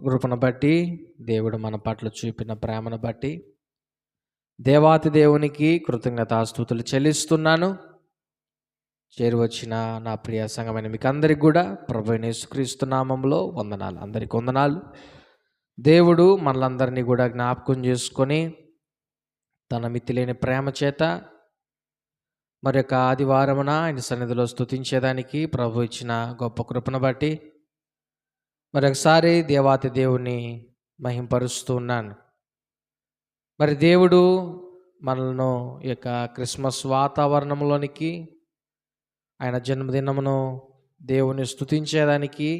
కృపను బట్టి, దేవుడు మన పట్ల చూపిన ప్రేమను బట్టి దేవాతి దేవునికి కృతజ్ఞతాస్తుతులు చెల్లిస్తున్నాను. చేరువచ్చిన నా ప్రియ సంఘమైన మీకు అందరికి కూడా ప్రభువైన యేసుక్రీస్తు నామములో వందనాలు. అందరికి వందనాలు. దేవుడు మనలందరినీ కూడా జ్ఞాపకం చేసుకొని తన మితిలేని ప్రేమ చేత మరి యొక్క ఆదివారమున ఆయన సన్నిధిలో స్తుతించేదానికి ప్రభు ఇచ్చిన గొప్ప కృపను బట్టి మరొకసారి దేవాతి దేవుణ్ణి మహింపరుస్తూ ఉన్నాను. మరి దేవుడు మనలను ఈ యొక్క క్రిస్మస్ వాతావరణంలోనికి ఆయన జన్మదినమును దేవుని స్తుతించేదానికి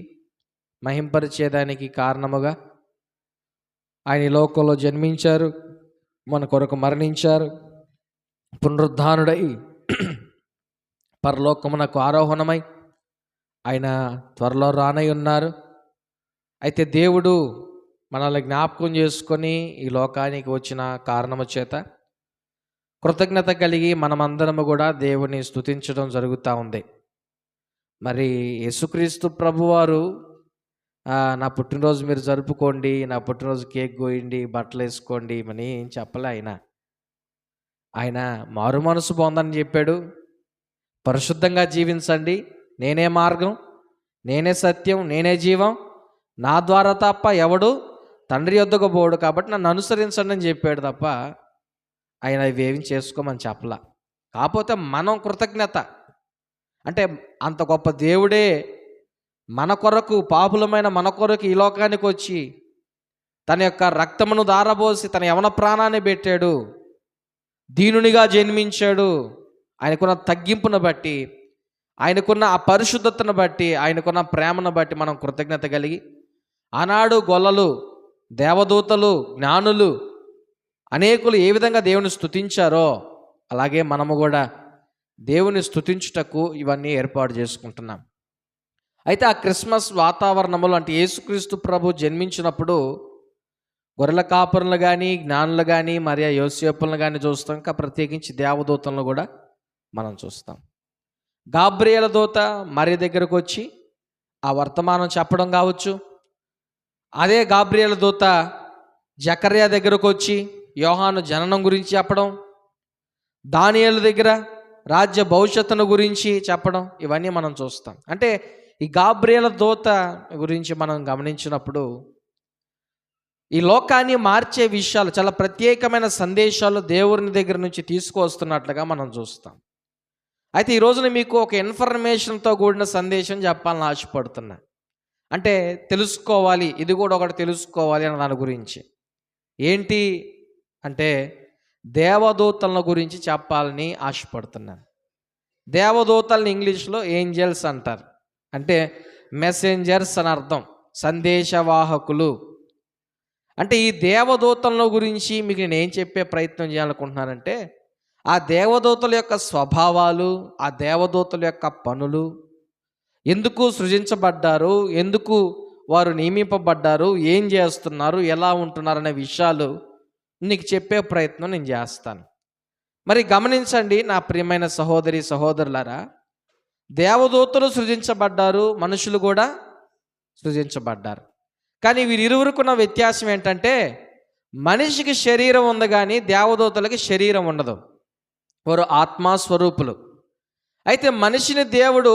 మహింపరిచేదానికి కారణముగా ఆయన ఈ లోకంలో జన్మించారు, మన కొరకు మరణించారు, పునరుద్ధానుడై పరలోకమునకు ఆరోహణమై ఆయన త్వరలో రానై ఉన్నారు. అయితే దేవుడు మనల్ని జ్ఞాపకం చేసుకొని ఈ లోకానికి వచ్చిన కారణము చేత కృతజ్ఞత కలిగి మనమందరము కూడా దేవుని స్తుతించడం జరుగుతూ ఉంది. మరి యేసుక్రీస్తు ప్రభువారు నా పుట్టినరోజు మీరు జరుపుకోండి, నా పుట్టినరోజు కేక్ కోయండి, బట్టలు వేసుకోండి అని ఏం చెప్పలే. ఆయన మారు మనసు పొందని చెప్పాడు. పరిశుద్ధంగా జీవించండి, నేనే మార్గం, నేనే సత్యం, నేనే జీవం, నా ద్వారా తప్ప ఎవడు తండ్రి యొద్దకు పోడు, కాబట్టి నన్ను అనుసరించండి అని చెప్పాడు తప్ప ఆయన ఇవేం చేసుకోమని చెప్పలా. కాకపోతే మనం కృతజ్ఞత అంటే అంత గొప్ప దేవుడే మన కొరకు, పాపులమైన మన కొరకు ఈ లోకానికి వచ్చి తన యొక్క రక్తమును దారబోసి తన యవన ప్రాణాన్ని పెట్టాడు, దీనునిగా జన్మించాడు. ఆయనకున్న తగ్గింపును బట్టి, ఆయనకున్న ఆ పరిశుద్ధతను బట్టి, ఆయనకున్న ప్రేమను బట్టి మనం కృతజ్ఞత కలిగి ఆనాడు గొల్లలు, దేవదూతలు, జ్ఞానులు అనేకులు ఏ విధంగా దేవుని స్తుతించారో అలాగే మనము కూడా దేవుని స్తుతించుటకు ఇవన్నీ ఏర్పాటు చేసుకుంటున్నాం. అయితే ఆ క్రిస్మస్ వాతావరణంలో అంటే యేసుక్రీస్తు ప్రభు జన్మించినప్పుడు గొర్రెల కాపురులు కానీ, జ్ఞానులు కానీ, మరియా యోసేపులను కానీ చూస్తాం. ఇంకా ప్రత్యేకించి దేవదూతలను కూడా మనం చూస్తాం. గాబ్రియేలు దూత మరియ దగ్గరకు వచ్చి ఆ వర్తమానం చెప్పడం కావచ్చు, అదే గాబ్రియేలు దూత జకర్యా దగ్గరకు వచ్చి యోహాను జననం గురించి చెప్పడం, దానియేలు దగ్గర రాజ్య భవిష్యత్తును గురించి చెప్పడం, ఇవన్నీ మనం చూస్తాం. అంటే ఈ గాబ్రియేలు దూత గురించి మనం గమనించినప్పుడు ఈ లోకాన్ని మార్చే విషయాలు, చాలా ప్రత్యేకమైన సందేశాలు దేవుని దగ్గర నుంచి తీసుకువస్తున్నట్లుగా మనం చూస్తాం. అయితే ఈ రోజున మీకు ఒక ఇన్ఫర్మేషన్తో కూడిన సందేశం చెప్పాలని ఆశపడుతున్నా. అంటే తెలుసుకోవాలి, ఇది కూడా ఒకటి తెలుసుకోవాలి అన్న దాని గురించి. ఏంటి అంటే దేవదూతల గురించి చెప్పాలని ఆశపడుతున్నాను. దేవదూతల్ని ఇంగ్లీష్లో ఏంజల్స్ అంటారు. అంటే మెసెంజర్స్ అని అర్థం, సందేశవాహకులు. అంటే ఈ దేవదూతల గురించి మీకు నేను ఏం చెప్పే ప్రయత్నం చేయాలనుకుంటున్నానంటే ఆ దేవదూతల యొక్క స్వభావాలు, ఆ దేవదూతల యొక్క పనులు, ఎందుకు సృజించబడ్డారు, ఎందుకు వారు నియమింపబడ్డారు, ఏం చేస్తున్నారు, ఎలా ఉంటున్నారు అనే విషయాలు నీకు చెప్పే ప్రయత్నం నేను చేస్తాను. మరి గమనించండి నా ప్రియమైన సహోదరి సహోదరులారా, దేవదూతలు సృజించబడ్డారు, మనుషులు కూడా సృజించబడ్డారు. కానీ వీరిరువురుకున్న వ్యత్యాసం ఏంటంటే మనిషికి శరీరం ఉంది కానీ దేవదూతలకి శరీరం ఉండదు. వారు ఆత్మస్వరూపులు. అయితే మనిషిని దేవుడు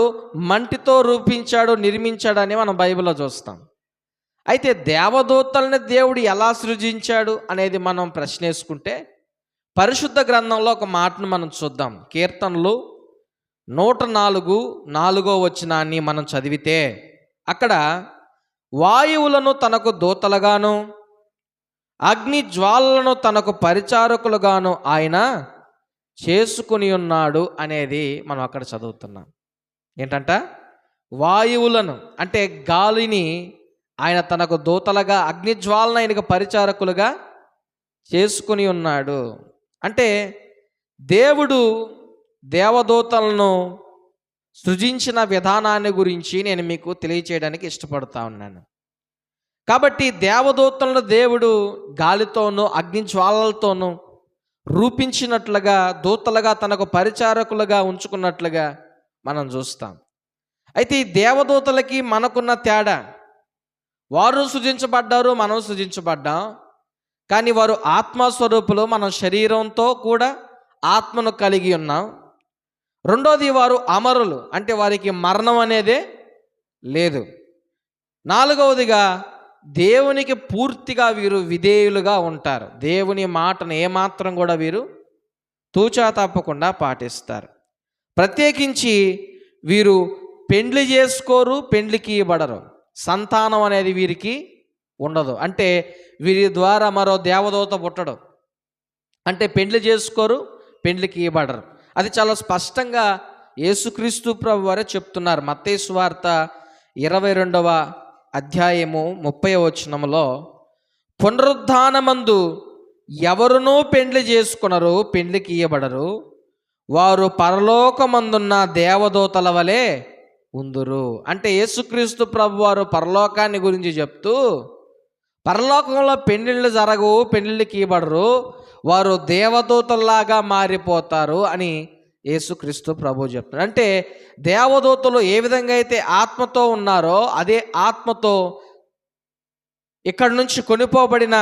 మంటితో రూపించాడు, నిర్మించాడని మనం బైబిల్లో చూస్తాం. అయితే దేవదూతల్ని దేవుడు ఎలా సృజించాడు అనేది మనం ప్రశ్నేసుకుంటే పరిశుద్ధ గ్రంథంలో ఒక మాటను మనం చూద్దాం. కీర్తనలు 104:4 వచనాన్ని మనం చదివితే అక్కడ వాయువులను తనకు దూతలుగాను అగ్ని జ్వాలలను తనకు పరిచారకులుగాను ఆయన చేసుకుని ఉన్నాడు అనేది మనం అక్కడ చదువుతున్నాం. ఏంటంట? వాయువులను అంటే గాలిని ఆయన తనకు దూతలుగా, అగ్నిజ్వాలను ఆయనకు పరిచారకులుగా చేసుకుని ఉన్నాడు. అంటే దేవుడు దేవదూతలను సృజించిన విధానాన్ని గురించి నేను మీకు తెలియచేయడానికి ఇష్టపడతా ఉన్నాను. కాబట్టి దేవదూతలను దేవుడు గాలితోనూ అగ్నిజ్వాలలతోనూ రూపించినట్లుగా, దూతలుగా తనకు పరిచారకులుగా ఉంచుకున్నట్లుగా మనం చూస్తాం. అయితే ఈ దేవదూతలకి మనకున్న తేడా, వారు సృజించబడ్డారు, మనం సృజించబడ్డాం. కానీ వారు ఆత్మస్వరూపులు, మనం శరీరంతో కూడా ఆత్మను కలిగి ఉన్నాం. రెండోది, వారు అమరులు, అంటే వారికి మరణం అనేదే లేదు. నాలుగవదిగా, దేవునికి పూర్తిగా వీరు విధేయులుగా ఉంటారు. దేవుని మాటను ఏమాత్రం కూడా వీరు తూచా తప్పకుండా పాటిస్తారు. ప్రత్యేకించి వీరు పెండ్లి చేసుకోరు, పెండ్లికి ఇవ్వబడరు. సంతానం అనేది వీరికి ఉండదు. అంటే వీరి ద్వారా మరో దేవదూత పుట్టడు. అంటే పెండ్లి చేసుకోరు, పెండ్లికి ఇవ్వబడరు. అది చాలా స్పష్టంగా యేసుక్రీస్తు ప్రభు వారే చెప్తున్నారు. మత్తయి సువార్త 22వ అధ్యాయము 30వ వచనములో, పునరుద్ధానమందు ఎవరునూ పెండ్లి చేసుకొనరు, పెండ్లికి ఇయ్యబడరు, వారు పరలోకమందున్న దేవదూతల వలె ఉందురు. అంటే యేసుక్రీస్తు ప్రభు వారు పరలోకాన్ని గురించి చెప్తూ, పరలోకంలో పెండ్లిళ్ళు జరగవు, పెండ్లికి ఇవ్వబడరు, వారు దేవదూతల్లాగా మారిపోతారు అని యేసుక్రీస్తు ప్రభు చెప్తారు. అంటే దేవదూతలు ఏ విధంగా అయితే ఆత్మతో ఉన్నారో అదే ఆత్మతో ఇక్కడి నుంచి కొనిపోబడిన,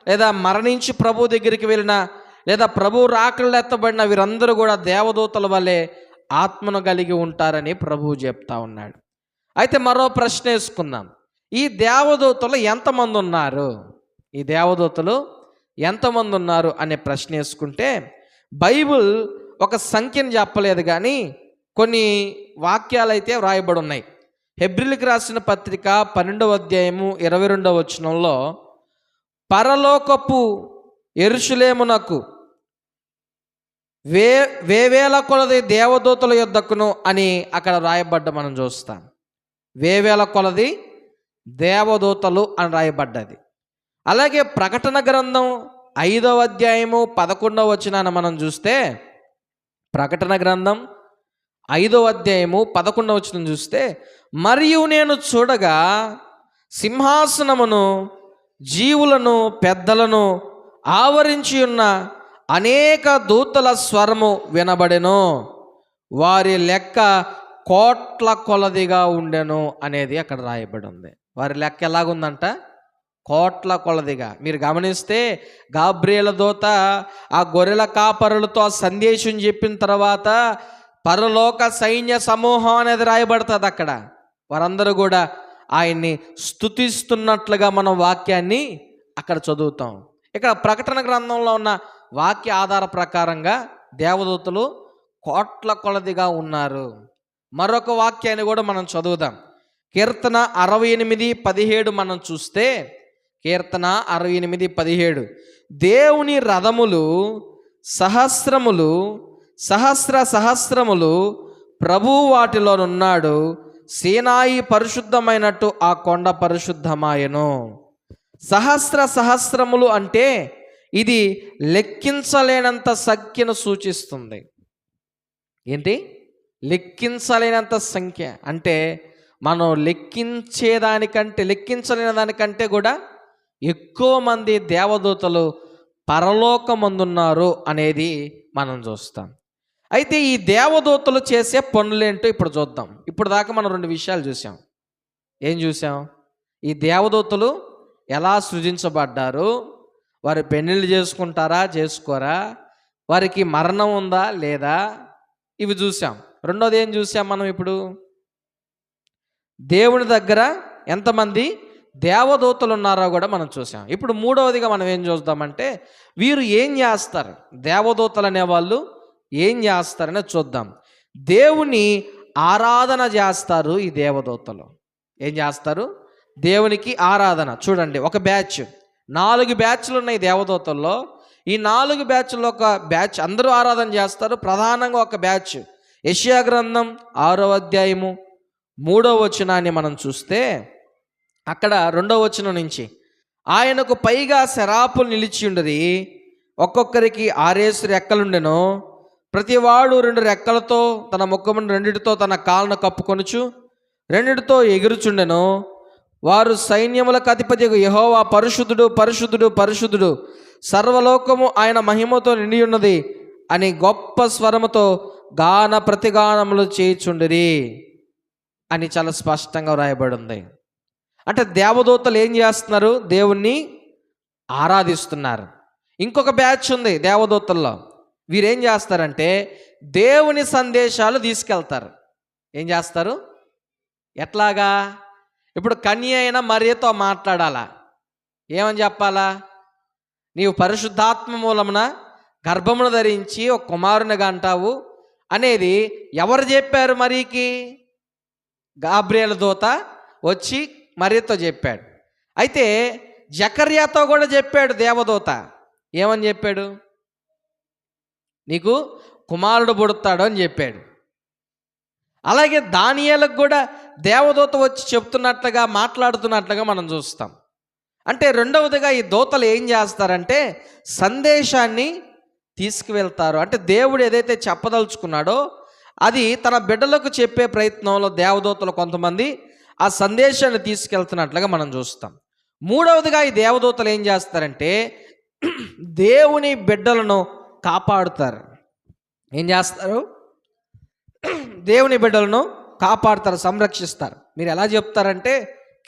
లేదా మరణించి ప్రభు దగ్గరికి వెళ్ళిన, లేదా ప్రభు రాకళ్ళు ఎత్తబడిన వీరందరూ కూడా దేవదూతల వల్లే ఆత్మను కలిగి ఉంటారని ప్రభువు చెప్తా ఉన్నాడు. అయితే మరో ప్రశ్న వేసుకుందాం. ఈ దేవదూతలు ఎంతమంది ఉన్నారు? ఈ దేవదూతలు ఎంతమంది ఉన్నారు అనే ప్రశ్న వేసుకుంటే, బైబిల్ ఒక సంఖ్యను చెప్పలేదు, కానీ కొన్ని వాక్యాలు అయితే వ్రాయబడి ఉన్నాయి. హెబ్రీయులకు రాసిన పత్రిక 12వ అధ్యాయము 22వ వచనంలో, పరలోకపు యెరూషలేమునకు వేవేల కొలది దేవదూతల యొద్దకును అని అక్కడ రాయబడ్డ మనం చూస్తాం. వేవేల కొలది దేవదూతలు అని రాయబడ్డది. అలాగే ప్రకటన గ్రంథం 5వ అధ్యాయము 11వ వచనాన్ని మనం చూస్తే, ప్రకటన గ్రంథం 5వ అధ్యాయము 11వ వచనం చూస్తే, మరియు నేను చూడగా సింహాసనమును జీవులను పెద్దలను ఆవరించి ఉన్న అనేక దూతల స్వరము వినబడెను, వారి లెక్క కోట్ల కొలదిగా ఉండెను అనేది అక్కడ రాయబడి ఉంది. వారి లెక్క ఎలాగుందంట? కోట్ల కొలదిగా. మీరు గమనిస్తే గాబ్రియేలు దూత ఆ గొర్రెల కాపరులతో ఆ సందేశం చెప్పిన తర్వాత పరలోక సైన్య సమూహం అనేది రాయబడుతుంది అక్కడ. వారందరూ కూడా ఆయన్ని స్తుతిస్తున్నట్లుగా మనం వాక్యాన్ని అక్కడ చదువుతాం. ఇక్కడ ప్రకటన గ్రంథంలో ఉన్న వాక్య ఆధార ప్రకారంగా దేవదూతలు కోట్ల కొలదిగా ఉన్నారు. మరొక వాక్యాన్ని కూడా మనం చదువుదాం. కీర్తన 68:17 మనం చూస్తే, కీర్తన 68:17, దేవుని రథములు సహస్రములు సహస్ర సహస్రములు ప్రభువు వాటిలోనున్నాడు, సీనాయి పరిశుద్ధమైనట్టు ఆ కొండ పరిశుద్ధమాయను. సహస్ర సహస్రములు అంటే ఇది లెక్కించలేనంత సంఖ్యను సూచిస్తుంది. ఏంటి? లెక్కించలేనంత సంఖ్య అంటే మనం లెక్కించలేని దానికంటే కూడా ఎక్కువ మంది దేవదూతలు పరలోకమందున్నారు అనేది మనం చూస్తాం. అయితే ఈ దేవదూతలు చేసే పనులేంటో ఇప్పుడు చూద్దాం. ఇప్పుడు దాకా మనం 2 విషయాలు చూసాం. ఏం చూసాం? ఈ దేవదూతలు ఎలా సృజించబడ్డారు, వారు పెళ్ళిళ్ళు చేసుకుంటారా చేసుకోరా, వారికి మరణం ఉందా లేదా, ఇవి చూసాం. రెండోది ఏం చూసాం మనం ఇప్పుడు? దేవుని దగ్గర ఎంతమంది దేవదూతలు ఉన్నారో కూడా మనం చూసాం. ఇప్పుడు మూడవదిగా మనం ఏం చూద్దామంటే, వీరు ఏం చేస్తారు, దేవదూతలు అనేవాళ్ళు ఏం చేస్తారని చూద్దాం. దేవుని ఆరాధన చేస్తారు. ఈ దేవదూతలు ఏం చేస్తారు? దేవునికి ఆరాధన. చూడండి, ఒక బ్యాచ్, 4 బ్యాచ్లు ఉన్నాయి దేవదూతల్లో. ఈ 4 బ్యాచ్ల్లో ఒక బ్యాచ్ అందరూ ఆరాధన చేస్తారు. ప్రధానంగా ఒక బ్యాచ్ యెషయా గ్రంథం 6వ అధ్యాయము 3వ వచనాన్ని మనం చూస్తే, అక్కడ 2వ వచనం నుంచి, ఆయనకు పైగా శరాపులు నిలిచి ఉండరి, ఒక్కొక్కరికి 6 రెక్కలుండెను, ప్రతివాడు 2 రెక్కలతో తన ముఖమును 2టితో తన కాళ్ళను కప్పుకొనుచు 2టితో ఎగురుచుండెను. వారు సైన్యములకు అధిపతి యెహోవా పరిశుద్ధుడు పరిశుద్ధుడు పరిశుద్ధుడు, సర్వలోకము ఆయన మహిమతో నిండి ఉన్నది అని గొప్ప స్వరముతో గాన ప్రతిగానములు చేయుచుండిరి అని చాలా స్పష్టంగా వ్రాయబడి ఉంది. అంటే దేవదూతలు ఏం చేస్తున్నారు? దేవుణ్ణి ఆరాధిస్తున్నారు. ఇంకొక బ్యాచ్ ఉంది దేవదూతల్లో. వీరేం చేస్తారంటే దేవుని సందేశాలు తీసుకెళ్తారు. ఏం చేస్తారు? ఎట్లాగా? ఇప్పుడు కన్య అయిన మరియతో మాట్లాడాలా? ఏమని చెప్పాలా? నీవు పరిశుద్ధాత్మ మూలమున గర్భమును ధరించి ఒక కుమారునిగా అంటావు అనేది ఎవరు చెప్పారు మరియకి? గాబ్రియేలు దూత వచ్చి మరియతో చెప్పాడు. అయితే జకర్యాతో కూడా చెప్పాడు దేవదూత. ఏమని చెప్పాడు? నీకు కుమారుడు పుడతాడు అని చెప్పాడు. అలాగే దానియేలుకు కూడా దేవదూత వచ్చి చెప్తున్నట్లుగా మాట్లాడుతున్నట్లుగా మనం చూస్తాం. అంటే రెండవదిగా ఈ దూతలు ఏం చేస్తారంటే సందేశాన్ని తీసుకువెళ్తారు. అంటే దేవుడు ఏదైతే చెప్పదలుచుకున్నాడో అది తన బిడ్డలకు చెప్పే ప్రయత్నంలో దేవదూతలు కొంతమంది ఆ సందేశాన్ని తీసుకెళ్తున్నట్లుగా మనం చూస్తాం. మూడవదిగా ఈ దేవదూతలు ఏం చేస్తారంటే దేవుని బిడ్డలను కాపాడుతారు. ఏం చేస్తారు? దేవుని బిడ్డలను కాపాడుతారు, సంరక్షిస్తారు. మీరు ఎలా చెప్తారంటే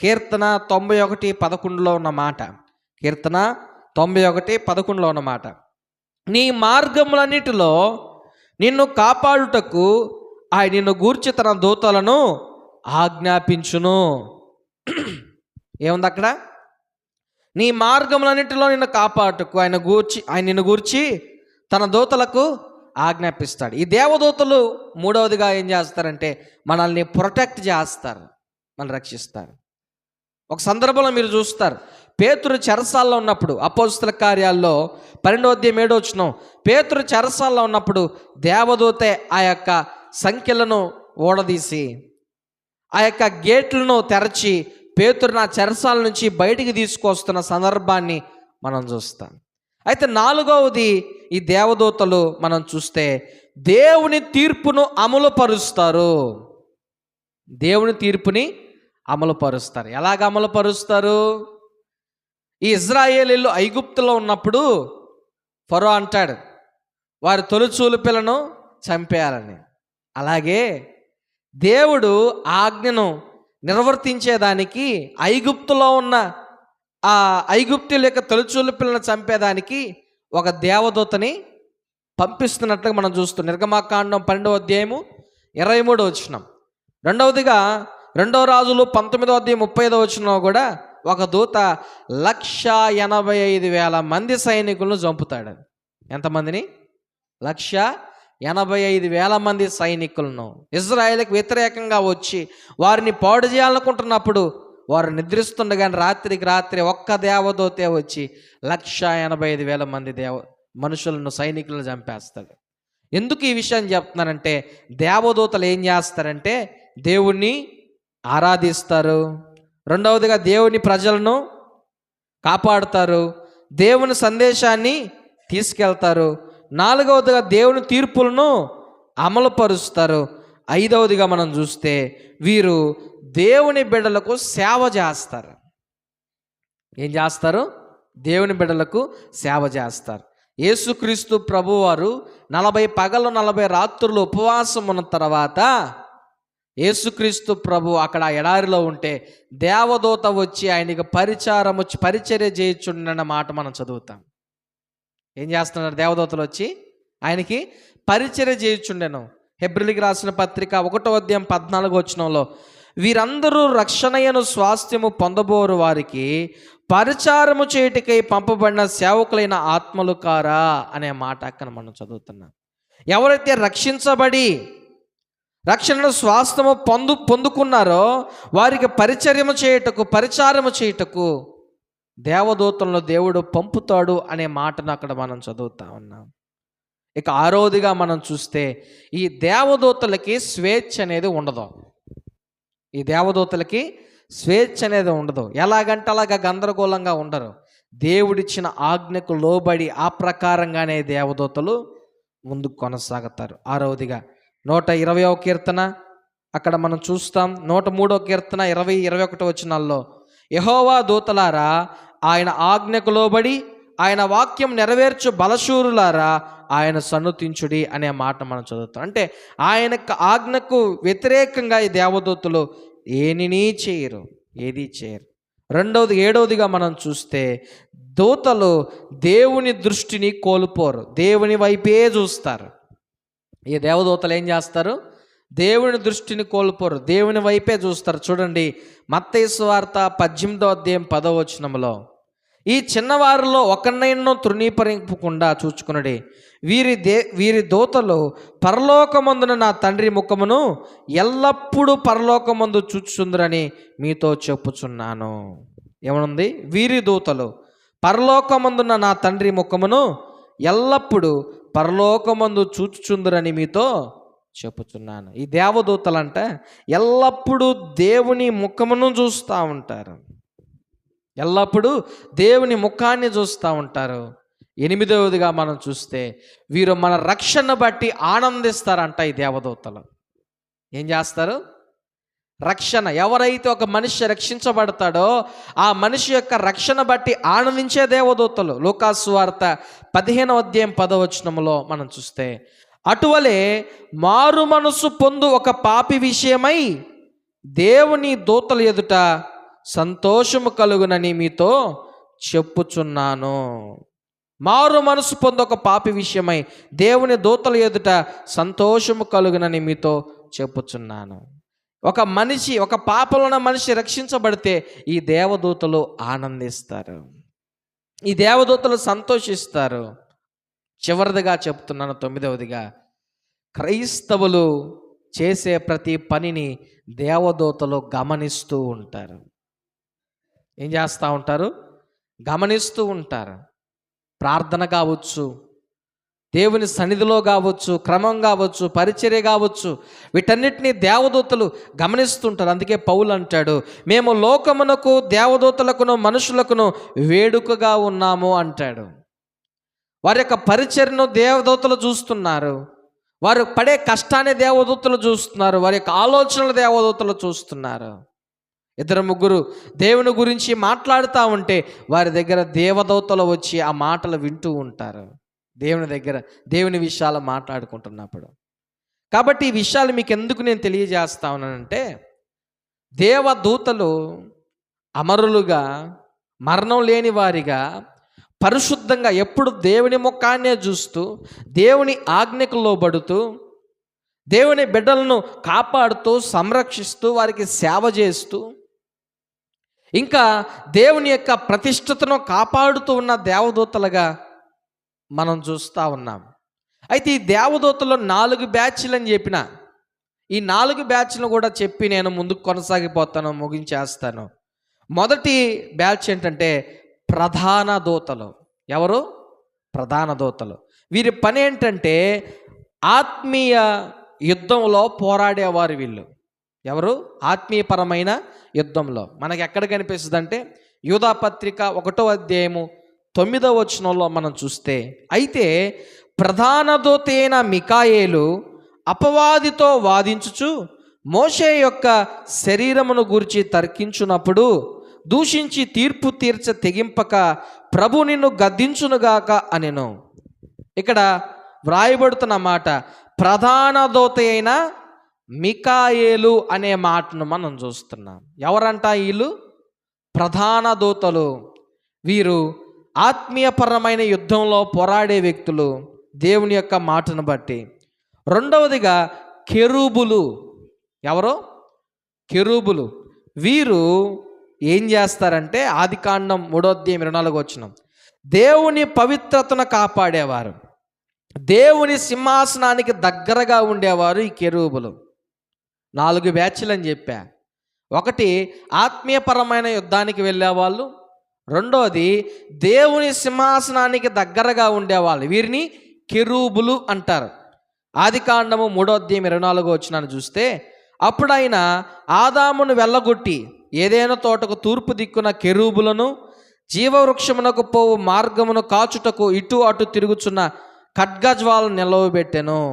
కీర్తన 91:11 ఉన్న మాట. కీర్తన 91:11 ఉన్న మాట. నీ మార్గములన్నిటిలో నిన్ను కాపాడుటకు ఆయన నిన్ను గూర్చి తన దూతలను ఆజ్ఞాపించును. ఏముంది అక్కడ? నీ మార్గములన్నిటిలో నిన్ను కాపాడుటకు ఆయన నిన్ను గూర్చి తన దూతలకు ఆజ్ఞాపిస్తాడు. ఈ దేవదూతలు మూడవదిగా ఏం చేస్తారంటే మనల్ని ప్రొటెక్ట్ చేస్తారు, మనల్ని రక్షిస్తారు. ఒక సందర్భంలో మీరు చూస్తారు, పేతురు చెరసాల్లో ఉన్నప్పుడు, అపోస్తల కార్యాల్లో 12:7 పేతురు చెరసాల్లో ఉన్నప్పుడు దేవదూతే ఆ యొక్క సంఖ్యలను ఓడదీసి ఆ యొక్క గేట్లను తెరచి పేతురు నా చెరసాల నుంచి బయటికి తీసుకొస్తున్న సందర్భాన్ని మనం చూస్తాం. అయితే నాలుగవది ఈ దేవదూతలు మనం చూస్తే దేవుని తీర్పును అమలుపరుస్తారు. దేవుని తీర్పుని అమలుపరుస్తారు. ఎలాగ అమలుపరుస్తారు? ఈ ఇజ్రాయేలీలు ఐగుప్తులో ఉన్నప్పుడు ఫరో అంటాడు వారి తొలిచూలు పిల్లను చంపేయాలని. అలాగే దేవుడు ఆజ్ఞను నిర్వర్తించేదానికి ఐగుప్తులో ఉన్న ఆ ఐగుప్తుల యొక్క తొలిచూలు పిల్లను చంపేదానికి ఒక దేవదూతని పంపిస్తున్నట్లుగా మనం చూస్తాం. నిర్గమాకాండం 12:23 రెండవదిగా 2 రాజులు 19:35 కూడా ఒక దూత 185,000 మంది సైనికులను చంపుతాడు. ఎంతమందిని? 185,000 మంది సైనికులను ఇజ్రాయేలుకు వ్యతిరేకంగా వచ్చి వారిని పాడు చేయాలనుకుంటున్నప్పుడు వారు నిద్రిస్తుండగానే రాత్రికి రాత్రి ఒక్క దేవదూతే వచ్చి 185,000 మంది మనుషులను సైనికులను చంపేస్తాడు. ఎందుకు ఈ విషయం చెప్తున్నానంటే దేవదూతలు ఏం చేస్తారంటే దేవుణ్ణి ఆరాధిస్తారు. రెండవదిగా దేవుని ప్రజలను కాపాడుతారు, దేవుని సందేశాన్ని తీసుకెళ్తారు. నాలుగవదిగా దేవుని తీర్పులను అమలుపరుస్తారు. ఐదవదిగా మనం చూస్తే వీరు దేవుని బిడ్డలకు సేవ చేస్తారు. ఏం చేస్తారు? దేవుని బిడ్డలకు సేవ చేస్తారు. యేసుక్రీస్తు ప్రభువారు 40 పగలు 40 రాత్రులు ఉపవాసం ఉన్న తర్వాత యేసుక్రీస్తు ప్రభు అక్కడ ఎడారిలో ఉంటే దేవదూత వచ్చి ఆయనకి పరిచర్య చేయుచుండన్న మాట మనం చదువుతాం. ఏం చేస్తున్నారు? దేవదూతలు వచ్చి ఆయనకి పరిచర్య చేయుచుండెను. హెబ్రీయులకు రాసిన పత్రిక 1:14 వీరందరూ రక్షణయను స్వాస్థ్యము పొందబోరు వారికి పరిచారము చేయుటకై పంపబడిన సేవకులైన ఆత్మలు కారా అనే మాట అక్కడ మనం చదువుతున్నాం. ఎవరైతే రక్షించబడి రక్షణను స్వాస్థ్యము పొందుకున్నారో వారికి పరిచారము చేయుటకు దేవదూతలను దేవుడు పంపుతాడు అనే మాటను అక్కడ మనం చదువుతా ఉన్నాం. ఇక ఆరోదిగా మనం చూస్తే ఈ దేవదూతలకి స్వేచ్ఛ అనేది ఉండదు. ఈ దేవదూతలకి స్వేచ్ఛ అనేది ఉండదు. ఎలాగంటే అలాగా గందరగోళంగా ఉండరు. దేవుడిచ్చిన ఆజ్ఞకు లోబడి ఆ ప్రకారంగానే దేవదూతలు ముందుకు కొనసాగుతారు. ఆరవదిగా 120వ కీర్తన అక్కడ మనం చూస్తాం. 103వ కీర్తన 20-21 యెహోవా దూతలారా ఆయన ఆజ్ఞకు లోబడి ఆయన వాక్యం నెరవేర్చు బలశూరులారా ఆయన సన్నుతించుడి అనే మాట మనం చదువుతాం. అంటే ఆయన ఆజ్ఞకు వ్యతిరేకంగా ఈ దేవదూతలు ఏది చేయరు. ఏడవదిగా మనం చూస్తే దూతలు దేవుని దృష్టిని కోల్పోరు, దేవుని వైపే చూస్తారు. ఈ దేవదూతలు ఏం చేస్తారు? దేవుని దృష్టిని కోల్పోరు, దేవుని వైపే చూస్తారు. చూడండి, మత్తయి సువార్త 18వ అధ్యాయం 10వ వచనంలో, ఈ చిన్నవారిలో ఒకరినైనా తృణీకరింపకుండా చూచుకునడి, వీరి దూతలు పరలోకమందున నా తండ్రి ముఖమును ఎల్లప్పుడూ పరలోకమందు చూచుచుందురని మీతో చెప్పుచున్నాను. ఏమనుంది? వీరి దూతలు పరలోకమందున నా తండ్రి ముఖమును ఎల్లప్పుడూ పరలోకమందు చూచుచుందురని మీతో చెప్పుచున్నాను. ఈ దేవదూతలంట ఎల్లప్పుడూ దేవుని ముఖమును చూస్తూ ఉంటారు, ఎల్లప్పుడూ దేవుని ముఖాన్ని చూస్తూ ఉంటారు. 8వదిగా మనం చూస్తే వీరు మన రక్షణ బట్టి ఆనందిస్తారంట. ఈ దేవదూతలు ఏం చేస్తారు? రక్షణ, ఎవరైతే ఒక మనిషి రక్షించబడతాడో ఆ మనిషి యొక్క రక్షణ బట్టి ఆనందించే దేవదూతలు. లూకాసు వార్త 15వ అధ్యాయం 10వ వచనంలో మనం చూస్తే, అటువలే మారు మనసు పొందు ఒక పాపి విషయమై దేవుని దూతల ఎదుట సంతోషము కలుగునని మీతో చెప్పుచున్నాను. మారు మనసు పొందు ఒక పాపి విషయమై దేవుని దూతల ఎదుట సంతోషము కలుగునని మీతో చెప్పుచున్నాను. ఒక పాపలున్న మనిషి రక్షించబడితే ఈ దేవదూతలు ఆనందిస్తారు, ఈ దేవదూతలు సంతోషిస్తారు. చివరిదిగా చెప్తున్నాను, 9వదిగా, క్రైస్తవులు చేసే ప్రతి పనిని దేవదూతలు గమనిస్తూ ఉంటారు. ఏం చేస్తూ ఉంటారు? గమనిస్తూ ఉంటారు. ప్రార్థన కావచ్చు, దేవుని సన్నిధిలో కావచ్చు, క్రమం కావచ్చు, పరిచర్య కావచ్చు, వీటన్నిటినీ దేవదూతలు గమనిస్తుంటారు. అందుకే పౌలు అంటాడు, మేము లోకమునకు దేవదూతలకును మనుషులకును వేడుకగా ఉన్నాము అంటాడు. వారి యొక్క పరిచర్యను దేవదూతలు చూస్తున్నారు, వారు పడే కష్టాన్ని దేవదూతలు చూస్తున్నారు, వారి యొక్క ఆలోచనలు దేవదూతలు చూస్తున్నారు. 2-3 దేవుని గురించి మాట్లాడుతూ ఉంటే వారి దగ్గర దేవదూతలు వచ్చి ఆ మాటలు వింటూ ఉంటారు, దేవుని విషయాలు మాట్లాడుకుంటున్నప్పుడు. కాబట్టి ఈ విషయాలు మీకు ఎందుకు నేను తెలియజేస్తా ఉన్నానంటే, దేవదూతలు అమరులుగా, మరణం లేని వారిగా, పరిశుద్ధంగా ఎప్పుడు దేవుని ముఖాన్నే చూస్తూ, దేవుని ఆజ్ఞకు లోబడుతూ, దేవుని బిడ్డలను కాపాడుతూ, సంరక్షిస్తూ, వారికి సేవ చేస్తూ, ఇంకా దేవుని యొక్క ప్రతిష్టతను కాపాడుతూ ఉన్న దేవదూతలుగా మనం చూస్తూ ఉన్నాం. అయితే ఈ దేవదూతల్లో 4 బ్యాచ్లు అని చెప్పిన, ఈ 4 బ్యాచ్లను కూడా చెప్పి నేను ముందుకు కొనసాగిపోతాను, ముగించేస్తాను. మొదటి బ్యాచ్ ఏంటంటే ప్రధాన దూతలు. ఎవరు? ప్రధాన దూతలు. వీరి పని ఏంటంటే ఆత్మీయ యుద్ధంలో పోరాడేవారు వీళ్ళు. ఎవరు? ఆత్మీయపరమైన యుద్ధంలో. మనకి ఎక్కడ కనిపిస్తుంది అంటే యూదా పత్రిక 1వ అధ్యాయము 9వ వచనంలో మనం చూస్తే, అయితే ప్రధాన దూత అయిన మికాయేలు అపవాదితో వాదించుచు మోషే యొక్క శరీరమును గూర్చి తర్కించున్నప్పుడు దూషించి తీర్పు తీర్చ తెగింపక ప్రభు నిన్ను గద్దించునుగాక అనెను. ఇక్కడ వ్రాయబడుతున్న మాట ప్రధాన దూత అయిన మికాయేలు అనే మాటను మనం చూస్తున్నాం. ఎవరంట వీళ్ళు? ప్రధాన దూతలు. వీరు ఆత్మీయపరమైన యుద్ధంలో పోరాడే వ్యక్తులు దేవుని యొక్క మాటను బట్టి. రెండవదిగా కెరూబులు. ఎవరు? కెరూబులు. వీరు ఏం చేస్తారంటే ఆదికాండం 3వ అధ్యాయం 24వ వచనం, దేవుని పవిత్రతను కాపాడేవారు, దేవుని సింహాసనానికి దగ్గరగా ఉండేవారు ఈ కెరూబులు. 4 బ్యాచ్లు అని చెప్పా. ఒకటి ఆత్మీయపరమైన యుద్ధానికి వెళ్ళేవాళ్ళు, రెండోది దేవుని సింహాసనానికి దగ్గరగా ఉండేవాళ్ళు, వీరిని కెరూబులు అంటారు. ఆదికాండము 3వ అధ్యాయం 24వ వచనాన్ని చూస్తే, అప్పుడు ఆయన ఆదామును వెళ్ళగొట్టి ఏదైనా తోటకు తూర్పు దిక్కున కెరూబులను, జీవవృక్షమునకు పోవు మార్గమును కాచుటకు ఇటు అటు తిరుగుచున్న ఖడ్గజ్వాలను నిలవబెట్టాను.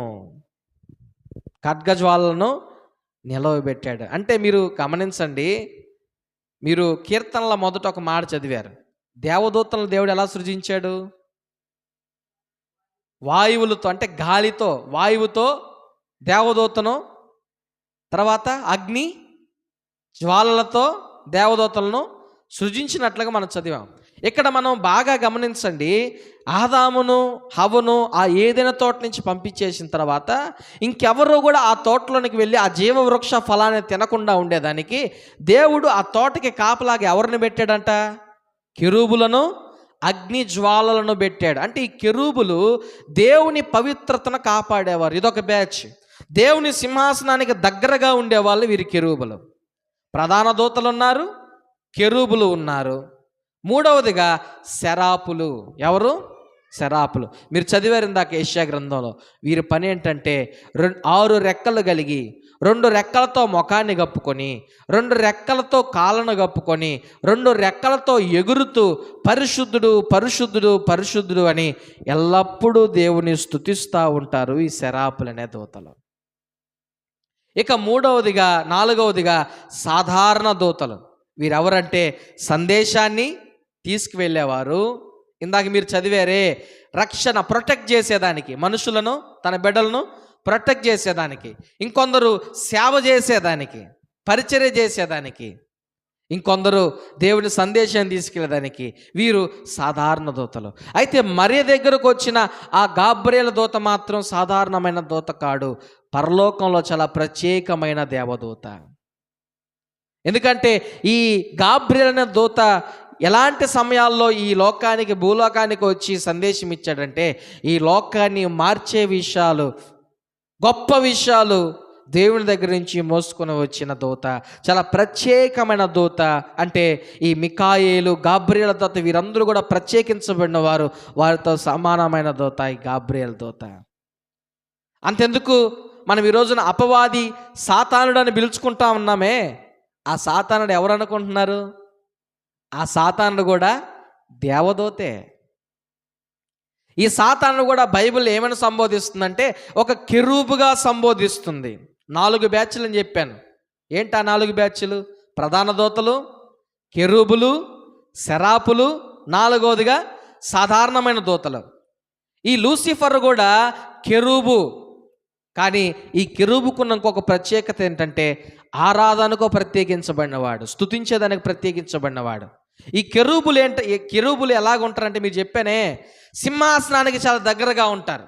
ఖడ్గజ్వాలను నిలవబెట్టాడు అంటే మీరు గమనించండి, మీరు కీర్తనల మొదట ఒక మాట చదివారు, దేవదూతలను దేవుడు ఎలా సృజించాడు? వాయువులతో, అంటే గాలితో, వాయువుతో దేవదూతను, తర్వాత అగ్ని జ్వాలలతో దేవదూతలను సృజించినట్లుగా మనం చదివాం. ఇక్కడ మనం బాగా గమనించండి, ఆదామును హవ్వను ఆ ఏదైనా తోట నుంచి పంపించేసిన తర్వాత ఇంకెవరూ కూడా ఆ తోటలోనికి వెళ్ళి ఆ జీవవృక్ష ఫలాన్ని తినకుండా ఉండేదానికి దేవుడు ఆ తోటకి కాపలాగా ఎవరిని పెట్టాడంట? కెరూబులను, అగ్ని జ్వాలలను పెట్టాడు. అంటే ఈ కెరూబులు దేవుని పవిత్రతను కాపాడేవారు. ఇదొక బ్యాచ్. దేవుని సింహాసనానికి దగ్గరగా ఉండేవాళ్ళు వీరి కెరూబులు. ప్రధాన దూతలు ఉన్నారు, కెరూబులు ఉన్నారు. మూడవదిగా శరాపులు. ఎవరు? శరాపులు. మీరు చదివారు ఇందాక యెషయా గ్రంథంలో. వీరి పని ఏంటంటే 6 రెక్కలు కలిగి 2 రెక్కలతో ముఖాన్ని కప్పుకొని, 2 రెక్కలతో కాళ్ళను కప్పుకొని, 2 రెక్కలతో ఎగురుతూ పరిశుద్ధుడు పరిశుద్ధుడు పరిశుద్ధుడు అని ఎల్లప్పుడూ దేవుని స్తుతిస్తూ ఉంటారు ఈ శరాపులు అనే దూతలు. ఇక నాలుగవదిగా సాధారణ దూతలు. వీరెవరంటే సందేశాన్ని తీసుకువెళ్ళేవారు. ఇందాక మీరు చదివారే, రక్షణ ప్రొటెక్ట్ చేసేదానికి, మనుషులను తన బిడ్డలను ప్రొటెక్ట్ చేసేదానికి, ఇంకొందరు సేవ చేసేదానికి, పరిచర్య చేసేదానికి, ఇంకొందరు దేవుని సందేశాన్ని తీసుకెళ్ళేదానికి వీరు సాధారణ దూతలు. అయితే మరియ దగ్గరకు వచ్చిన ఆ గాబ్రియేలు దూత మాత్రం సాధారణమైన దూత కాడు, పరలోకంలో చాలా ప్రత్యేకమైన దేవదూత. ఎందుకంటే ఈ గాబ్రియేలు అనే దూత ఎలాంటి సమయాల్లో ఈ లోకానికి, భూలోకానికి వచ్చి సందేశం ఇచ్చాడంటే, ఈ లోకాన్ని మార్చే విషయాలు, గొప్ప విషయాలు దేవుని దగ్గర నుంచి మోసుకొని వచ్చిన దూత, చాలా ప్రత్యేకమైన దూత. అంటే ఈ మికాయేలు, గాబ్రియేలు దూత వీరందరూ కూడా ప్రత్యేకించబడిన వారు, వారితో సమానమైన దూత ఈ గాబ్రియేలు దూత. అంతెందుకు, మనం ఈ రోజున అపవాది సాతానుడు అని పిలుచుకుంటా ఉన్నామే, ఆ సాతానుడు ఎవరు అనుకుంటున్నారు? ఆ సాతానుడు కూడా దేవదూతే. ఈ సాతానుడు కూడా బైబిల్ ఏమని సంబోధిస్తుందంటే ఒక కెరూబుగా సంబోధిస్తుంది. 4 బ్యాచ్లు అని చెప్పాను. ఏంటి ఆ 4 బ్యాచ్లు? ప్రధాన దూతలు, కెరూబులు, శరాపులు, 4వదిగా సాధారణమైన దూతలు. ఈ లూసిఫర్ కూడా కెరూబు. కానీ ఈ కెరూబుకున్న ఇంకొక ప్రత్యేకత ఏంటంటే ఆరాధనకు ప్రత్యేకించబడినవాడు, స్తుతించేదానికి ప్రత్యేకించబడినవాడు. ఈ కెరూబులు ఎలాగుంటారంటే, మీరు చెప్పానే, సింహాసనానికి చాలా దగ్గరగా ఉంటారు.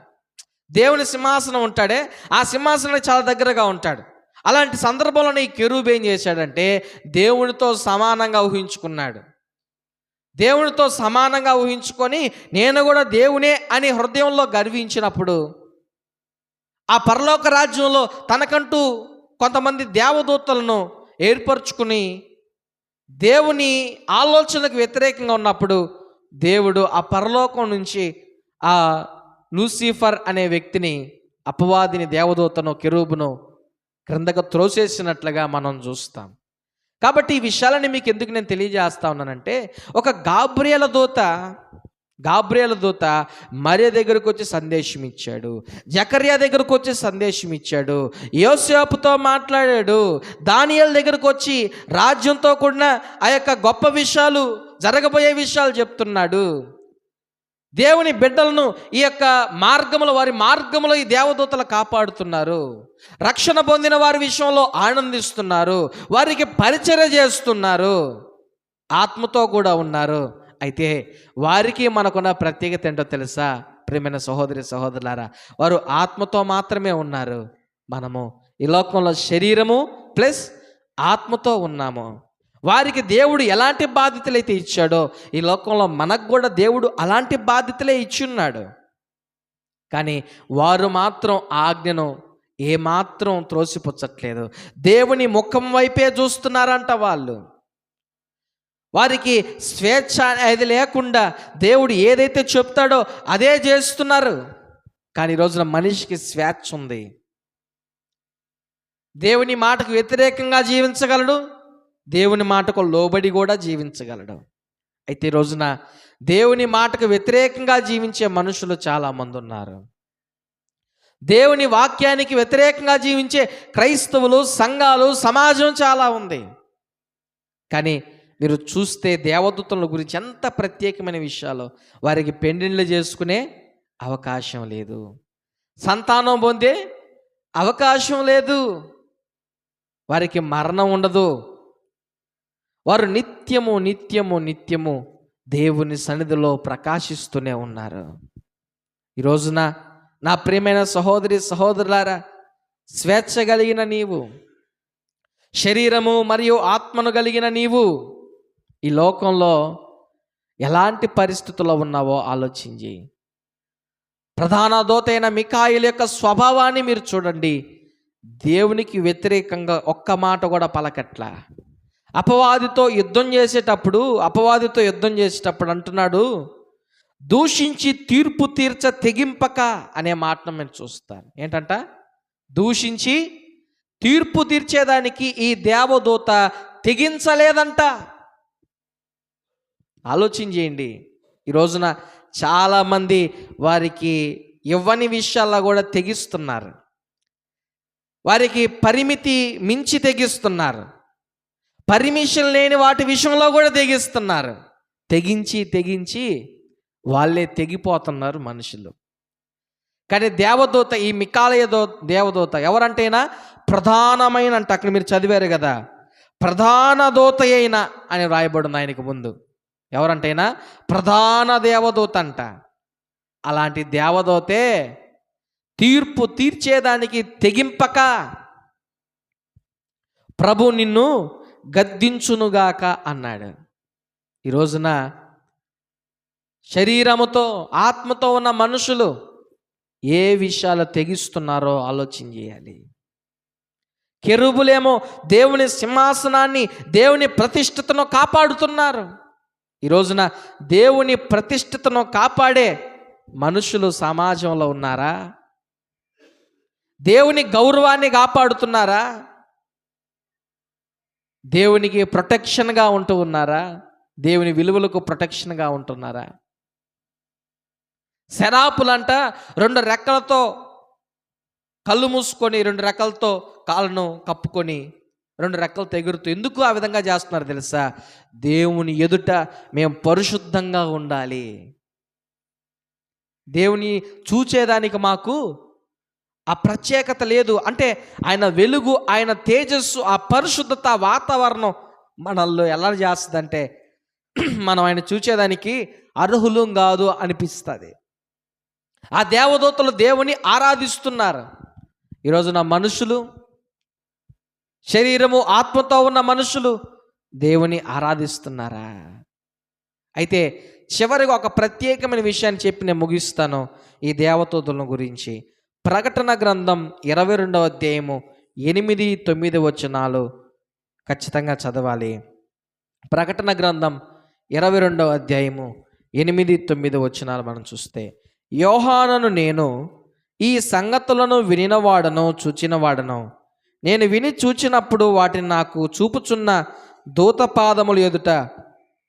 దేవుని సింహాసనం ఉంటాడే, ఆ సింహాసనానికి చాలా దగ్గరగా ఉంటాడు. అలాంటి సందర్భంలోనే ఈ కెరూబు ఏం చేశాడంటే దేవునితో సమానంగా ఊహించుకున్నాడు. దేవునితో సమానంగా ఊహించుకొని నేను కూడా దేవునే అని హృదయంలో గర్వించినప్పుడు ఆ పరలోక రాజ్యంలో తనకంటూ కొంతమంది దేవదూతలను ఏర్పరచుకుని దేవుని ఆలోచనకు వ్యతిరేకంగా ఉన్నప్పుడు దేవుడు ఆ పరలోకం నుంచి ఆ లూసిఫర్ అనే వ్యక్తిని, అపవాదిని, దేవదూతను, కెరూబును క్రిందకు త్రోసేసినట్లుగా మనం చూస్తాం. కాబట్టి ఈ విషయాలని మీకు ఎందుకు నేను తెలియజేస్తా ఉన్నానంటే, ఒక గాబ్రియేలు దూత మరియ దగ్గరకు వచ్చి సందేశం ఇచ్చాడు, జకర్యా దగ్గరకు వచ్చి సందేశం ఇచ్చాడు, యోసేపుతో మాట్లాడాడు, దానియేలు దగ్గరకు వచ్చి రాజ్యంతో కూడిన ఆ యొక్క గొప్ప విషయాలు, జరగబోయే విషయాలు చెప్తున్నాడు. దేవుని బిడ్డలను ఈ యొక్క వారి మార్గములో ఈ దేవదూతలు కాపాడుతున్నారు. రక్షణ పొందిన వారి విషయంలో ఆనందిస్తున్నారు, వారికి పరిచర్య చేస్తున్నారు, ఆత్మతో కూడా ఉన్నారు. అయితే వారికి మనకున్న ప్రత్యేకత ఏంటో తెలుసా ప్రియమైన సహోదరి సహోదరులారా? వారు ఆత్మతో మాత్రమే ఉన్నారు. మనము ఈ లోకంలో శరీరము ప్లస్ ఆత్మతో ఉన్నాము. వారికి దేవుడు ఎలాంటి బాధ్యతలు అయితే ఇచ్చాడో ఈ లోకంలో మనకు కూడా దేవుడు అలాంటి బాధ్యతలే ఇచ్చున్నాడు. కానీ వారు మాత్రం ఆజ్ఞను ఏమాత్రం త్రోసిపుచ్చట్లేదు. దేవుని ముఖం వైపే చూస్తున్నారంట వాళ్ళు. వారికి స్వేచ్ఛ అనేది లేకుండా దేవుడు ఏదైతే చెప్తాడో అదే చేస్తున్నారు. కానీ ఈ రోజున మనిషికి స్వేచ్ఛ ఉంది. దేవుని మాటకు వ్యతిరేకంగా జీవించగలడు, దేవుని మాటకు లోబడి కూడా జీవించగలడు. అయితే ఈ రోజున దేవుని మాటకు వ్యతిరేకంగా జీవించే మనుషులు చాలామంది ఉన్నారు. దేవుని వాక్యానికి వ్యతిరేకంగా జీవించే క్రైస్తవులు, సంఘాలు, సమాజం చాలా ఉంది. కానీ మీరు చూస్తే దేవదూతల గురించి ఎంత ప్రత్యేకమైన విషయాలు. వారికి పెండ్లిళ్ళు చేసుకునే అవకాశం లేదు, సంతానం పొందే అవకాశం లేదు, వారికి మరణం ఉండదు, వారు నిత్యము నిత్యము నిత్యము దేవుని సన్నిధిలో ప్రకాశిస్తూనే ఉన్నారు. ఈ రోజున నా ప్రియమైన సహోదరి సహోదరులారా, స్వేచ్ఛ కలిగిన నీవు, శరీరము మరియు ఆత్మను కలిగిన నీవు ఈ లోకంలో ఎలాంటి పరిస్థితుల్లో ఉన్నావో ఆలోచించి, ప్రధాన దూతైన మిఖాయిల్ యొక్క స్వభావాన్ని మీరు చూడండి. దేవునికి వ్యతిరేకంగా ఒక్క మాట కూడా పలకట్ల. అపవాదితో యుద్ధం చేసేటప్పుడు అంటున్నాడు, దూషించి తీర్పు తీర్చ తెగింపక అనే మాటను మేము చూస్తాను. ఏంటంట? దూషించి తీర్పు తీర్చేదానికి ఈ దేవదూత తెగించలేదంట. ఆలోచన చేయండి. ఈ రోజున చాలామంది వారికి ఇవ్వని విషయాల్లో కూడా తెగిస్తున్నారు. వారికి పరిమితి మించి తెగిస్తున్నారు. పర్మిషన్ లేని వాటి విషయంలో కూడా తెగిస్తున్నారు. తెగించి వాళ్ళే తెగిపోతున్నారు మనుషులు. కానీ దేవదూత, ఈ మిఖాయిల్ దేవదూత ఎవరంటేనా ప్రధానమైన అంట. అక్కడ మీరు చదివారు కదా, ప్రధాన దూత అయిన అని రాయబడింది ఆయనకు ముందు. ఎవరంటేనా ప్రధాన దేవదూత అంట. అలాంటి దేవదూతే తీర్పు తీర్చేదానికి తెగింపక ప్రభు నిన్ను గద్దించునుగాక అన్నాడు. ఈ రోజున శరీరముతో ఆత్మతో ఉన్న మనుషులు ఏ విషయాలు తెగిస్తున్నారో ఆలోచన చేయాలి. కెరూబులేమో దేవుని సింహాసనాన్ని, దేవుని ప్రతిష్ఠతను కాపాడుతున్నారు. ఈ రోజున దేవుని ప్రతిష్ఠతను కాపాడే మనుషులు సమాజంలో ఉన్నారా? దేవుని గౌరవాన్ని కాపాడుతున్నారా? దేవునికి ప్రొటెక్షన్గా ఉంటూ ఉన్నారా? దేవుని విలువలకు ప్రొటెక్షన్గా ఉంటున్నారా? శరాపులంట 2 రెక్కలతో కళ్ళు మూసుకొని 2 రెక్కలతో కాళ్ళను కప్పుకొని 2 రెక్కలతో ఎగురుతూ ఎందుకు ఆ విధంగా చేస్తున్నారు తెలుసా? దేవుని ఎదుట మేము పరిశుద్ధంగా ఉండాలి. దేవుని చూచేదానికి మాకు ఆ ప్రత్యేకత లేదు. అంటే ఆయన వెలుగు, ఆయన తేజస్సు, ఆ పరిశుద్ధత వాతావరణం మనల్లో ఎలా చేస్తుందంటే మనం ఆయన చూచేదానికి అర్హులం కాదు అనిపిస్తుంది. ఆ దేవదూతలు దేవుని ఆరాధిస్తున్నారు. ఈరోజు నా మనుషులు, శరీరము ఆత్మతో ఉన్న మనుషులు దేవుని ఆరాధిస్తున్నారా? అయితే చివరిగా ఒక ప్రత్యేకమైన విషయాన్ని చెప్పి నేను ముగిస్తాను ఈ దేవదూతల గురించి. ప్రకటన గ్రంథం 22వ అధ్యాయము 8-9 వచనాలు ఖచ్చితంగా చదవాలి. ప్రకటన గ్రంథం 22వ అధ్యాయము 8-9 వచనాలు మనం చూస్తే, యోహానను నేను ఈ సంగతులను వినినవాడను చూచినవాడను. నేను విని చూచినప్పుడు వాటిని నాకు చూపుచున్న దూత పాదముల ఎదుట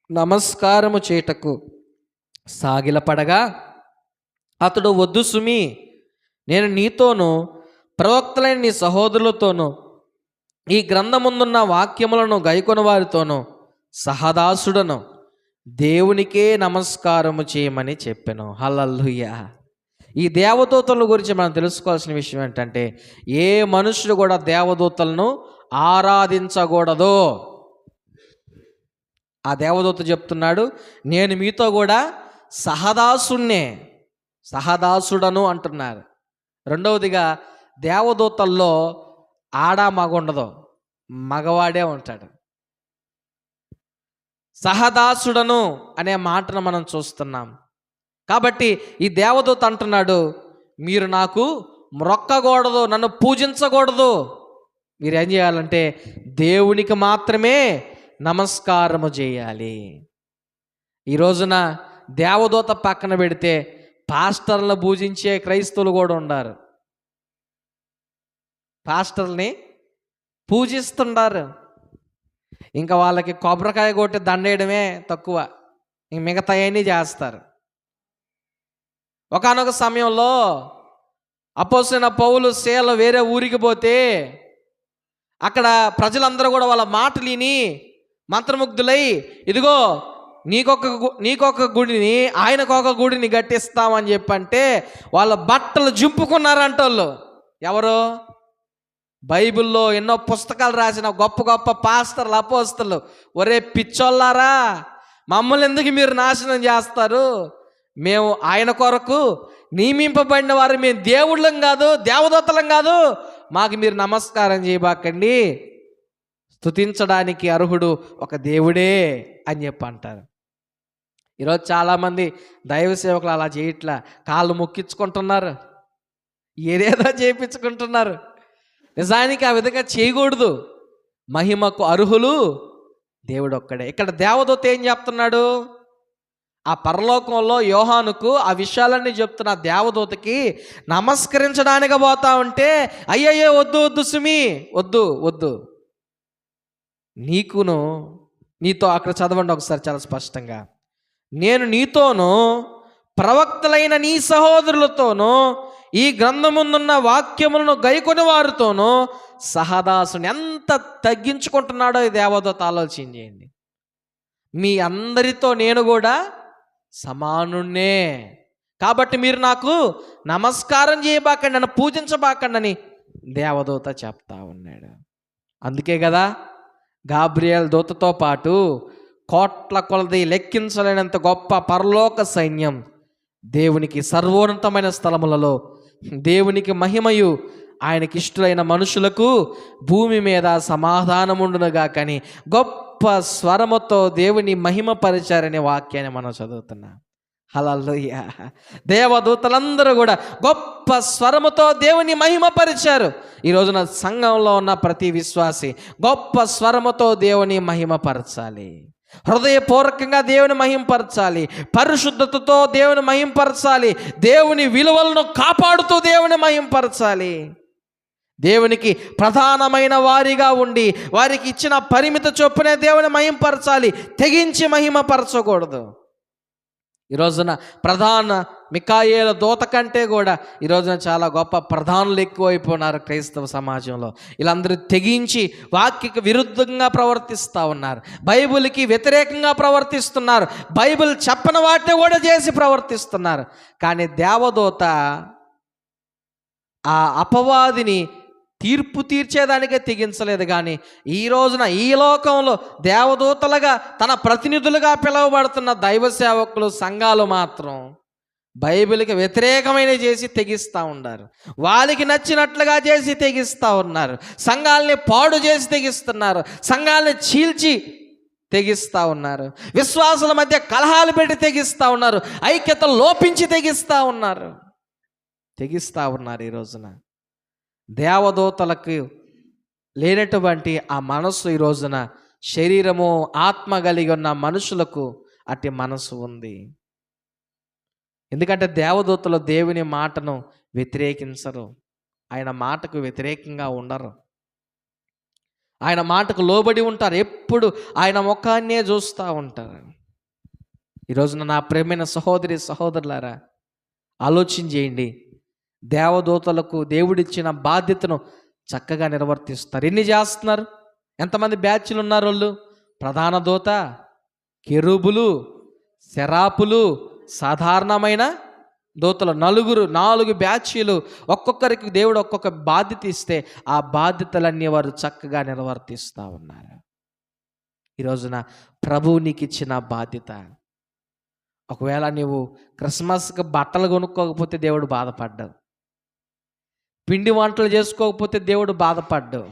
నమస్కారము చేయుటకు సాగిలపడగా అతడు, వద్దు సుమి, నేను నీతోనూ ప్రవక్తలైన నీ సహోదరులతోనూ ఈ గ్రంథముందున్న వాక్యములను గైకొన వారితోనూ సహదాసుడను, దేవునికే నమస్కారము చేయమని చెప్పాను. హల్లెలూయా. ఈ దేవదూతల గురించి మనం తెలుసుకోవాల్సిన విషయం ఏంటంటే, ఏ మనుషుడు కూడా దేవదూతలను ఆరాధించకూడదు. ఆ దేవదూత చెప్తున్నాడు, నేను మీతో కూడా సహదాసుడను అంటున్నారు. రెండవదిగా, దేవదూతల్లో ఆడ మగ ఉండదు, మగవాడే ఉంటాడు. సహదాసుడను అనే మాటను మనం చూస్తున్నాం. కాబట్టి ఈ దేవదూత అంటున్నాడు, మీరు నాకు మ్రొక్కకూడదు, నన్ను పూజించకూడదు. మీరు ఏం చేయాలంటే దేవునికి మాత్రమే నమస్కారము చేయాలి. ఈ రోజున దేవదూత పక్కన పెడితే పాస్టర్లను పూజించే క్రైస్తవులు కూడా ఉన్నారు. పాస్టర్ని పూజిస్తుంటారు. ఇంకా వాళ్ళకి కొబ్బరికాయ కొట్టి దండేయడమే తక్కువ, ఇంక మిగతా అన్నీ చేస్తారు. ఒకానొక సమయంలో అపోస్తలుడైన పౌలు శీల వేరే ఊరికి పోతే అక్కడ ప్రజలందరూ కూడా వాళ్ళ మాటలు విని మంత్రముగ్ధులై, ఇదిగో నీకొక గుడిని ఆయనకొక గుడిని కట్టిస్తామని చెప్పంటే వాళ్ళ బట్టలు జింపుకున్నారంట. వాళ్ళు ఎవరు? బైబిల్లో ఎన్నో పుస్తకాలు రాసిన గొప్ప గొప్ప పాస్టర్లు, అపోస్తలు, ఒరే పిచ్చోళ్ళారా, మమ్మల్ని ఎందుకు మీరు నాశనం చేస్తారు? మేము ఆయన కొరకు నియమింపబడిన వారు, మేము దేవుళ్ళం కాదు, దేవదూతలం కాదు, మాకు మీరు నమస్కారం చేయబాకండి, స్తుతించడానికి అర్హుడు ఒక దేవుడే అని చెప్పి అంటారు. ఈరోజు చాలామంది దైవ సేవకులు అలా చేయట్లా, కాళ్ళు మొక్కించుకుంటున్నారు, ఏదేదో చేయించుకుంటున్నారు. నిజానికి ఆ విధంగా చేయకూడదు. మహిమకు అర్హులు దేవుడు ఒక్కడే. ఇక్కడ దేవదూత ఏం చెప్తున్నాడు? ఆ పరలోకంలో యోహానుకు ఆ విషయాలన్నీ చెప్తున్న దేవదూతకి నమస్కరించడానికి పోతా ఉంటే, అయ్యయ్యో వద్దు వద్దు సుమి, వద్దు వద్దు, నీకును నీతో, అక్కడ చదవండి ఒకసారి చాలా స్పష్టంగా, నేను నీతోనూ ప్రవక్తలైన నీ సహోదరులతోనూ ఈ గ్రంథముందున్న వాక్యములను గైకొని వారితోనూ సహదాసుని. ఎంత తగ్గించుకుంటున్నాడో ఈ దేవదూత ఆలోచన చేయండి. మీ అందరితో నేను కూడా సమానున్నే, కాబట్టి మీరు నాకు నమస్కారం చేయబాకండి, నన్ను పూజించబాకండి అని దేవదూత చెప్తా ఉన్నాడు. అందుకే కదా గాబ్రియేల్ దూతతో పాటు కోట్ల కొలది లెక్కించలేనంత గొప్ప పరలోక సైన్యం దేవునికి సర్వోన్నతమైన స్థలములలో దేవునికి మహిమయు ఆయనకి ఇష్టలైన మనుషులకు భూమి మీద సమాధానముండునుగా కానీ గొప్ప స్వరముతో దేవుని మహిమపరిచారనే వాక్యాన్ని మనం చదువుతున్నాం. హల్లెలూయా. దేవదూతలందరూ కూడా గొప్ప స్వరముతో దేవుని మహిమపరిచారు. ఈ రోజున సంఘంలో ఉన్న ప్రతి విశ్వాసి గొప్ప స్వరముతో దేవుని మహిమపరచాలి, హృదయపూర్వకంగా దేవుని మహింపరచాలి, పరిశుద్ధతతో దేవుని మహింపరచాలి, దేవుని విలువలను కాపాడుతూ దేవుని మహింపరచాలి, దేవునికి ప్రధానమైన వారిగా ఉండి వారికి ఇచ్చిన పరిమిత చొప్పునే దేవుని మహింపరచాలి, తెగించి మహిమపరచకూడదు. ఈ రోజున ప్రధాన మికాయేల దూత కంటే కూడా ఈ రోజున చాలా గొప్ప ప్రధానులు ఎక్కువైపోయినారు క్రైస్తవ సమాజంలో. వీళ్ళందరూ తెగించి వాక్యకి విరుద్ధంగా ప్రవర్తిస్తూ ఉన్నారు, బైబిల్కి వ్యతిరేకంగా ప్రవర్తిస్తున్నారు, బైబిల్ చెప్పని వాటిని కూడా చేసి ప్రవర్తిస్తున్నారు. కానీ దేవదూత ఆ అపవాదిని తీర్పు తీర్చేదానికే తెగించలేదు. కానీ ఈ రోజున ఈ లోకంలో దేవదూతలుగా తన ప్రతినిధులుగా పిలువబడుతున్న దైవ సేవకులు, సంఘాలు మాత్రం బైబిల్కి వ్యతిరేకమైన చేసి తెగిస్తూ ఉన్నారు, వాళ్ళకి నచ్చినట్లుగా చేసి తెగిస్తూ ఉన్నారు, సంఘాలని పాడు చేసి తెగిస్తున్నారు, సంఘాలని చీల్చి తెగిస్తూ ఉన్నారు, విశ్వాసుల మధ్య కలహాలు పెట్టి తెగిస్తూ ఉన్నారు, ఐక్యత లోపించి తెగిస్తూ ఉన్నారు. ఈ రోజున దేవదూతలకు లేనటువంటి ఆ మనస్సు ఈ రోజున శరీరము ఆత్మ కలిగి ఉన్న మనుషులకు అట్టి మనసు ఉంది. ఎందుకంటే దేవదూతలు దేవుని మాటను వ్యతిరేకించరు, ఆయన మాటకు వ్యతిరేకంగా ఉండరు, ఆయన మాటకు లోబడి ఉంటారు, ఎప్పుడు ఆయన ముఖాన్నే చూస్తూ ఉంటారు. ఈ రోజున నా ప్రియమైన సహోదరి సహోదరులారా, ఆలోచన చేయండి. దేవదూతలకు దేవుడిచ్చిన బాధ్యతను చక్కగా నిర్వర్తిస్తారు. ఎన్ని చేస్తున్నారు? ఎంతమంది బ్యాచ్లు ఉన్నారు వాళ్ళు? ప్రధాన దూత, కెరూబులు, సెరాపులు, సాధారణమైన దూతలు, 4 బ్యాచీలు. ఒక్కొక్కరికి దేవుడు ఒక్కొక్క బాధ్యత ఇస్తే ఆ బాధ్యతలన్నీ వారు చక్కగా నిర్వర్తిస్తూ ఉన్నారు. ఈ రోజున ప్రభువు నీకు ఇచ్చిన బాధ్యత. ఒకవేళ నీవు క్రిస్మస్కి బట్టలు కొనుక్కోకపోతే దేవుడు బాధపడ్డావు, పిండి వంటలు చేసుకోకపోతే దేవుడు బాధపడ్డావు,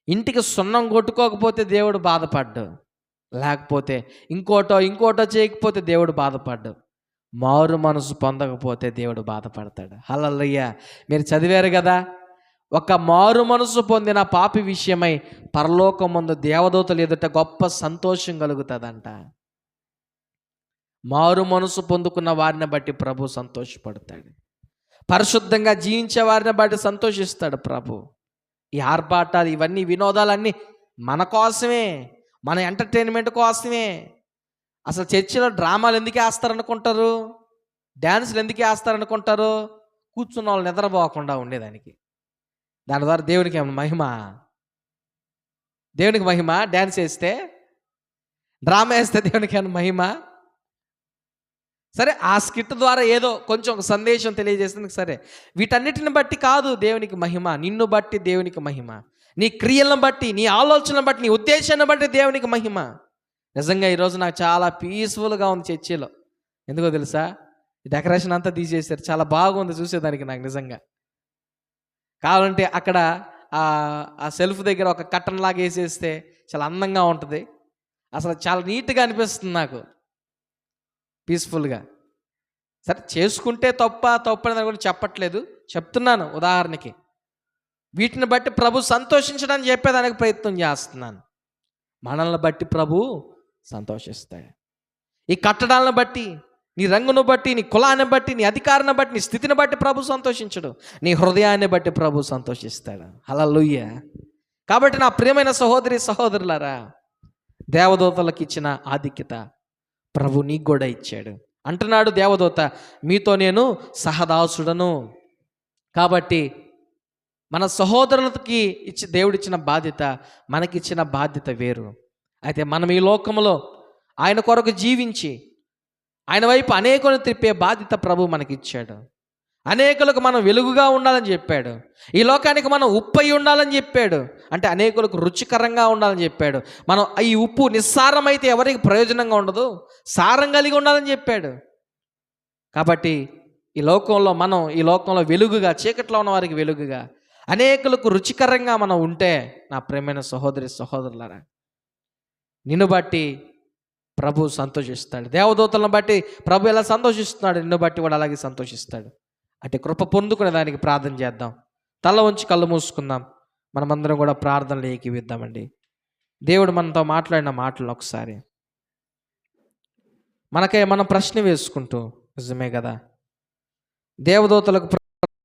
ఇంటికి సున్నం కొట్టుకోకపోతే దేవుడు బాధపడ్డావు, లేకపోతే ఇంకోటో చేయకపోతే దేవుడు బాధపడ్డావు, మారు మనసు పొందకపోతే దేవుడు బాధపడతాడు. హల్లెలూయా. మీరు చదివారు కదా, ఒక మారు మనసు పొందిన పాపి విషయమై పరలోకమందు దేవదూతలు ఎదుట గొప్ప సంతోషం కలుగుతుందంట. మారు మనసు పొందుకున్న వారిని బట్టి ప్రభు సంతోషపడతాడు, పరిశుద్ధంగా జీవించే వారిని బట్టి సంతోషిస్తాడు ప్రభు. ఈ ఆర్భాటాలు, ఇవన్నీ వినోదాలన్నీ మన కోసమే, మన ఎంటర్టైన్మెంట్ కోసమే. అసలు చర్చిలో డ్రామాలు ఎందుకు వేస్తారనుకుంటారు, డ్యాన్సులు ఎందుకు వేస్తారనుకుంటారు? కూర్చున్న వాళ్ళు నిద్రపోకుండా ఉండేదానికి. దాని ద్వారా దేవునికి ఏమన్నా మహిమ? దేవునికి మహిమ డ్యాన్స్ వేస్తే, డ్రామా వేస్తే దేవునికి ఏమన్నా మహిమ? సరే ఆ స్కిట్ ద్వారా ఏదో కొంచెం ఒక సందేశం తెలియజేస్తుంది, సరే. వీటన్నిటిని బట్టి కాదు దేవునికి మహిమ, నిన్ను బట్టి దేవునికి మహిమ, నీ క్రియలను బట్టి, నీ ఆలోచనను బట్టి, నీ ఉద్దేశాన్ని బట్టి దేవునికి మహిమ. నిజంగా ఈరోజు నాకు చాలా పీస్ఫుల్గా ఉంది చర్చిలో. ఎందుకో తెలుసా? డెకరేషన్ అంతా తీసేశారు, చాలా బాగుంది చూసేదానికి నాకు నిజంగా. కావాలంటే అక్కడ ఆ సెల్ఫ్ దగ్గర ఒక కట్టన్ లాగా వేసేస్తే చాలా అందంగా ఉంటుంది. అసలు చాలా నీట్గా అనిపిస్తుంది నాకు, పీస్ఫుల్గా. సరే చేసుకుంటే తప్పని కూడా చెప్పట్లేదు, చెప్తున్నాను ఉదాహరణకి. వీటిని బట్టి ప్రభు సంతోషించడానికి చెప్పేదానికి ప్రయత్నం చేస్తున్నాను. మనల్ని బట్టి ప్రభు సంతోషిస్తాడు. ఈ కట్టడాలను బట్టి, నీ రంగును బట్టి, నీ కులాన్ని బట్టి, నీ అధికారాన్ని బట్టి, నీ స్థితిని బట్టి ప్రభు సంతోషించడు, నీ హృదయాన్ని బట్టి ప్రభు సంతోషిస్తాడు. హల్లెలూయా. కాబట్టి నా ప్రియమైన సహోదరి సహోదరులారా, దేవదూతలకు ఇచ్చిన ఆధిక్యత ప్రభు నీకు కూడా ఇచ్చాడు. అంటున్నాడు దేవదూత, మీతో నేను సహదాసుడను. కాబట్టి మన సహోదరులకి దేవుడిచ్చిన బాధ్యత, మనకిచ్చిన బాధ్యత వేరు. అయితే మనం ఈ లోకంలో ఆయన కొరకు జీవించి ఆయన వైపు అనేకులను తిప్పే బాధ్యత ప్రభు మనకిచ్చాడు. అనేకులకు మనం వెలుగుగా ఉండాలని చెప్పాడు. ఈ లోకానికి మనం ఉప్పు అయి ఉండాలని చెప్పాడు. అంటే అనేకులకు రుచికరంగా ఉండాలని చెప్పాడు. మనం ఈ ఉప్పు నిస్సారమైతే ఎవరికి ప్రయోజనంగా ఉండదు, సారం కలిగి ఉండాలని చెప్పాడు. కాబట్టి ఈ లోకంలో వెలుగుగా, చీకట్లో ఉన్న వారికి వెలుగుగా, అనేకులకు రుచికరంగా మనం ఉంటే, నా ప్రియమైన సహోదరి సహోదరులారా, నిన్ను బట్టి ప్రభు సంతోషిస్తాడు. దేవదూతలను బట్టి ప్రభు ఎలా సంతోషిస్తున్నాడు, నిన్ను బట్టి వాడు అలాగే సంతోషిస్తాడు. అంటే కృప పొందుకునే దానికి ప్రార్థన చేద్దాం. తల వంచి కళ్ళు మూసుకుందాం. మనమందరం కూడా ప్రార్థనలు ఏకీవిద్దామండి. దేవుడు మనతో మాట్లాడిన మాటలు ఒకసారి మనం ప్రశ్న వేసుకుంటూ, నిజమే కదా, దేవదూతలకు